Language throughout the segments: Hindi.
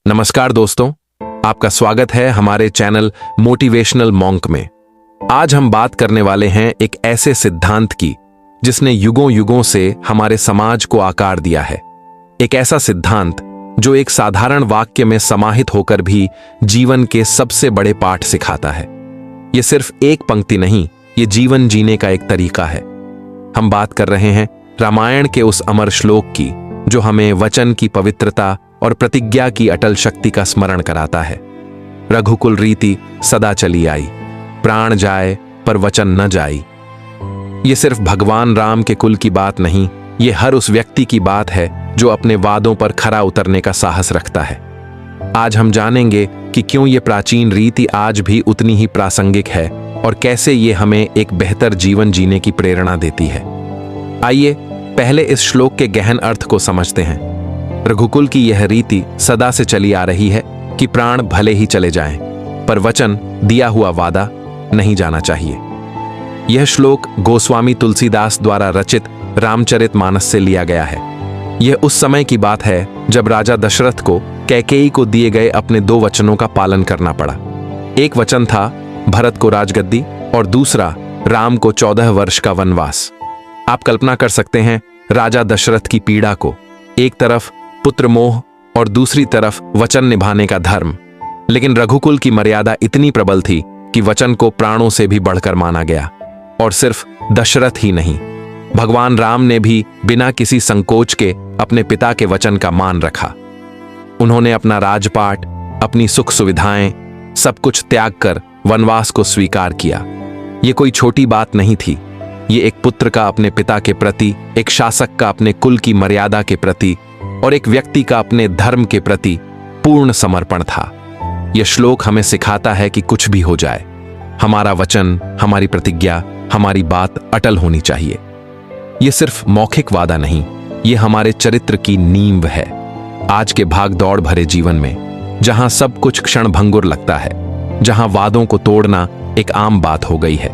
नमस्कार दोस्तों, आपका स्वागत है हमारे चैनल मोटिवेशनल मॉन्क में। आज हम बात करने वाले हैं एक ऐसे सिद्धांत की जिसने युगों युगों से हमारे समाज को आकार दिया है। एक ऐसा सिद्धांत जो एक साधारण वाक्य में समाहित होकर भी जीवन के सबसे बड़े पाठ सिखाता है। यह सिर्फ एक पंक्ति नहीं, ये जीवन जीने का एक तरीका है। हम बात कर रहे हैं रामायण के उस अमर श्लोक की जो हमें वचन की पवित्रता और प्रतिज्ञा की अटल शक्ति का स्मरण कराता है। रघुकुल रीति सदा चली आई, प्राण जाए पर वचन न जाई। ये सिर्फ भगवान राम के कुल की बात नहीं, ये हर उस व्यक्ति की बात है जो अपने वादों पर खरा उतरने का साहस रखता है। आज हम जानेंगे कि क्यों ये प्राचीन रीति आज भी उतनी ही प्रासंगिक है और कैसे ये हमें एक बेहतर जीवन जीने की प्रेरणा देती है। आइए पहले इस श्लोक के गहन अर्थ को समझते हैं। रघुकुल की यह रीति सदा से चली आ रही है कि प्राण भले ही चले जाएं, पर वचन दिया हुआ वादा नहीं जाना चाहिए। यह श्लोक गोस्वामी तुलसीदास द्वारा रचित रामचरितमानस से लिया गया है। यह उस समय की बात है जब राजा दशरथ को कैकेयी को दिए गए अपने 2 वचनों का पालन करना पड़ा। एक वचन था भरत को राजगद्दी और दूसरा राम को 14 वर्ष का वनवास। आप कल्पना कर सकते हैं राजा दशरथ की पीड़ा को, एक तरफ पुत्र मोह और दूसरी तरफ वचन निभाने का धर्म। लेकिन रघुकुल की मर्यादा इतनी प्रबल थी कि वचन को प्राणों से भी बढ़कर माना गया। और सिर्फ दशरथ ही नहीं, भगवान राम ने भी बिना किसी संकोच के अपने पिता के वचन का मान रखा। उन्होंने अपना राजपाट, अपनी सुख सुविधाएं, सब कुछ त्याग कर वनवास को स्वीकार किया। ये कोई छोटी बात नहीं थी। ये एक पुत्र का अपने पिता के प्रति, एक शासक का अपने कुल की मर्यादा के प्रति और एक व्यक्ति का अपने धर्म के प्रति पूर्ण समर्पण था। यह श्लोक हमें सिखाता है कि कुछ भी हो जाए, हमारा वचन, हमारी प्रतिज्ञा, हमारी बात अटल होनी चाहिए। यह सिर्फ मौखिक वादा नहीं, यह हमारे चरित्र की नींव है। आज के भाग दौड़ भरे जीवन में जहां सब कुछ क्षण भंगुर लगता है, जहां वादों को तोड़ना एक आम बात हो गई है,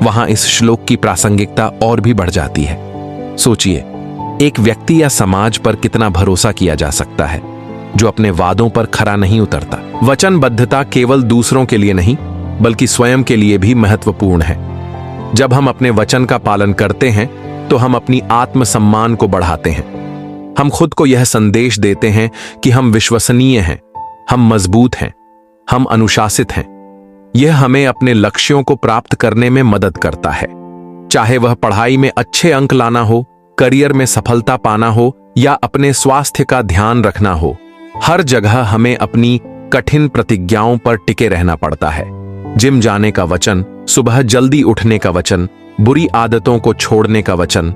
वहां इस श्लोक की प्रासंगिकता और भी बढ़ जाती है। सोचिए, एक व्यक्ति या समाज पर कितना भरोसा किया जा सकता है जो अपने वादों पर खरा नहीं उतरता। वचनबद्धता केवल दूसरों के लिए नहीं बल्कि स्वयं के लिए भी महत्वपूर्ण है। जब हम अपने वचन का पालन करते हैं तो हम अपनी आत्मसम्मान को बढ़ाते हैं। हम खुद को यह संदेश देते हैं कि हम विश्वसनीय हैं, हम मजबूत हैं, हम अनुशासित हैं। यह हमें अपने लक्ष्यों को प्राप्त करने में मदद करता है, चाहे वह पढ़ाई में अच्छे अंक लाना हो, करियर में सफलता पाना हो या अपने स्वास्थ्य का ध्यान रखना हो। हर जगह हमें अपनी कठिन प्रतिज्ञाओं पर टिके रहना पड़ता है। जिम जाने का वचन, सुबह जल्दी उठने का वचन, बुरी आदतों को छोड़ने का वचन,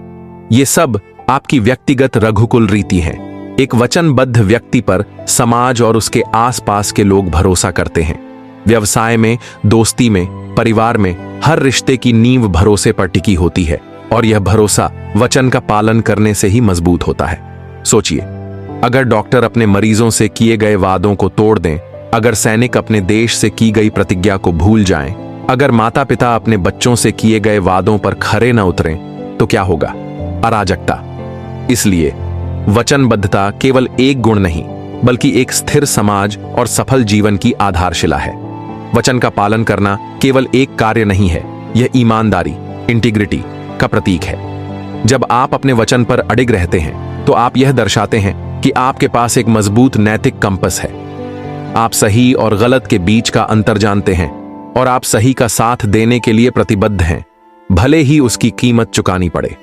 ये सब आपकी व्यक्तिगत रघुकुल रीति है। एक वचनबद्ध व्यक्ति पर समाज और उसके आसपास के लोग भरोसा करते हैं। व्यवसाय में, दोस्ती में, परिवार में हर रिश्ते की नींव भरोसे पर टिकी होती है और यह भरोसा वचन का पालन करने से ही मजबूत होता है। सोचिए, अगर डॉक्टर अपने मरीजों से किए गए वादों को तोड़ दें, अगर सैनिक अपने देश से की गई प्रतिज्ञा को भूल जाएं, अगर माता पिता अपने बच्चों से किए गए वादों पर खरे न उतरें, तो क्या होगा? अराजकता। इसलिए वचनबद्धता केवल एक गुण नहीं बल्कि एक स्थिर समाज और सफल जीवन की आधारशिला है। वचन का पालन करना केवल एक कार्य नहीं है, यह ईमानदारी, इंटीग्रिटी का प्रतीक है। जब आप अपने वचन पर अडिग रहते हैं तो आप यह दर्शाते हैं कि आपके पास एक मजबूत नैतिक कंपस है। आप सही और गलत के बीच का अंतर जानते हैं और आप सही का साथ देने के लिए प्रतिबद्ध हैं, भले ही उसकी कीमत चुकानी पड़े।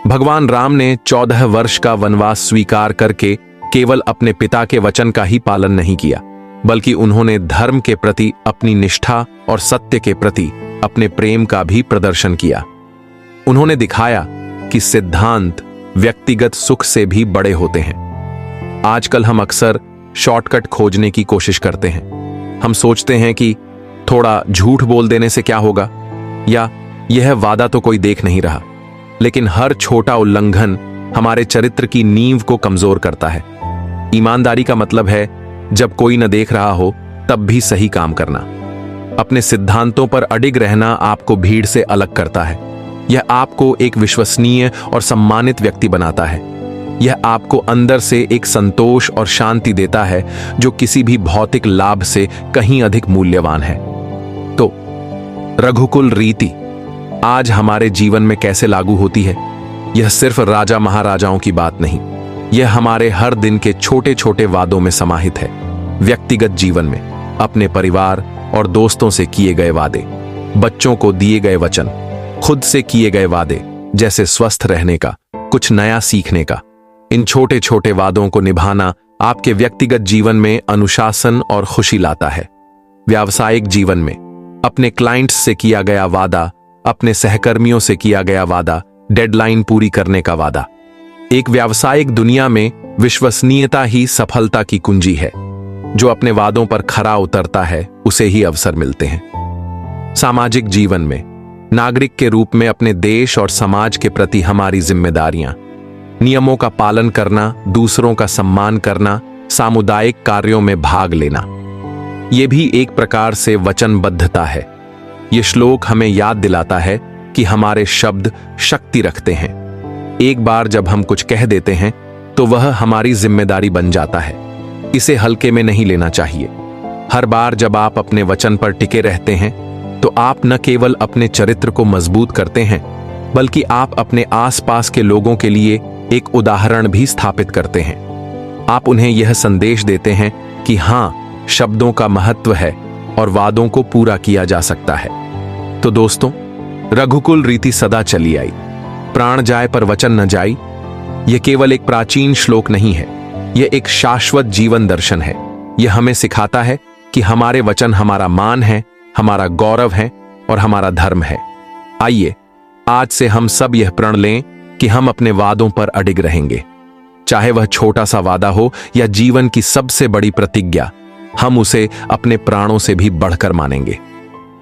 भगवान राम ने 14 वर्ष का वनवास स्वीकार करके केवल अपने पिता के वचन का ही पालन नहीं किया, बल्कि उन्होंने धर्म के प्रति अपनी निष्ठा और सत्य के प्रति अपने प्रेम का भी प्रदर्शन किया। उन्होंने दिखाया कि सिद्धांत व्यक्तिगत सुख से भी बड़े होते हैं। आजकल हम अक्सर शॉर्टकट खोजने की कोशिश करते हैं। हम सोचते हैं कि थोड़ा झूठ बोल देने से क्या होगा, या यह वादा तो कोई देख नहीं रहा। लेकिन हर छोटा उल्लंघन हमारे चरित्र की नींव को कमजोर करता है। ईमानदारी का मतलब है जब कोई न देख रहा हो तब भी सही काम करना। अपने सिद्धांतों पर अडिग रहना आपको भीड़ से अलग करता है। यह आपको एक विश्वसनीय और सम्मानित व्यक्ति बनाता है। यह आपको अंदर से एक संतोष और शांति देता है जो किसी भी भौतिक लाभ से कहीं अधिक मूल्यवान है। तो रघुकुल रीति आज हमारे जीवन में कैसे लागू होती है? यह सिर्फ राजा महाराजाओं की बात नहीं, यह हमारे हर दिन के छोटे छोटे वादों में समाहित है। व्यक्तिगत जीवन में अपने परिवार और दोस्तों से किए गए वादे, बच्चों को दिए गए वचन, खुद से किए गए वादे जैसे स्वस्थ रहने का, कुछ नया सीखने का। इन छोटे छोटे वादों को निभाना आपके व्यक्तिगत जीवन में अनुशासन और खुशी लाता है। व्यावसायिक जीवन में अपने क्लाइंट्स से किया गया वादा, अपने सहकर्मियों से किया गया वादा, डेडलाइन पूरी करने का वादा। एक व्यावसायिक दुनिया में विश्वसनीयता ही सफलता की कुंजी है। जो अपने वादों पर खरा उतरता है उसे ही अवसर मिलते हैं। सामाजिक जीवन में नागरिक के रूप में अपने देश और समाज के प्रति हमारी जिम्मेदारियां, नियमों का पालन करना, दूसरों का सम्मान करना, सामुदायिक कार्यों में भाग लेना, यह भी एक प्रकार से वचनबद्धता है। यह श्लोक हमें याद दिलाता है कि हमारे शब्द शक्ति रखते हैं। एक बार जब हम कुछ कह देते हैं तो वह हमारी जिम्मेदारी बन जाता है। इसे हल्के में नहीं लेना चाहिए। हर बार जब आप अपने वचन पर टिके रहते हैं तो आप न केवल अपने चरित्र को मजबूत करते हैं, बल्कि आप अपने आसपास के लोगों के लिए एक उदाहरण भी स्थापित करते हैं। आप उन्हें यह संदेश देते हैं कि हां, शब्दों का महत्व है और वादों को पूरा किया जा सकता है। तो दोस्तों, रघुकुल रीति सदा चली आई, प्राण जाए पर वचन न जाई। यह केवल एक प्राचीन श्लोक नहीं है, यह एक शाश्वत जीवन दर्शन है। यह हमें सिखाता है कि हमारे वचन हमारा मान है, हमारा गौरव है और हमारा धर्म है। आइए आज से हम सब यह प्रण लें कि हम अपने वादों पर अडिग रहेंगे। चाहे वह छोटा सा वादा हो या जीवन की सबसे बड़ी प्रतिज्ञा, हम उसे अपने प्राणों से भी बढ़कर मानेंगे।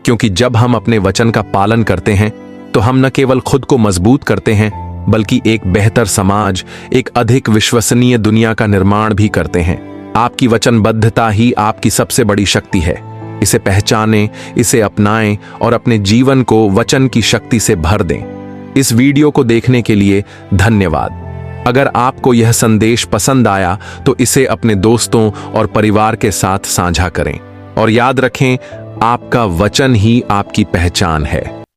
क्योंकि जब हम अपने वचन का पालन करते हैं तो हम न केवल खुद को मजबूत करते हैं, बल्कि एक बेहतर समाज, एक अधिक विश्वसनीय दुनिया का निर्माण भी करते हैं। आपकी वचनबद्धता ही आपकी सबसे बड़ी शक्ति है। इसे पहचानें, इसे अपनाएं और अपने जीवन को वचन की शक्ति से भर दें। इस वीडियो को देखने के लिए धन्यवाद। अगर आपको यह संदेश पसंद आया तो इसे अपने दोस्तों और परिवार के साथ साझा करें और याद रखें, आपका वचन ही आपकी पहचान है।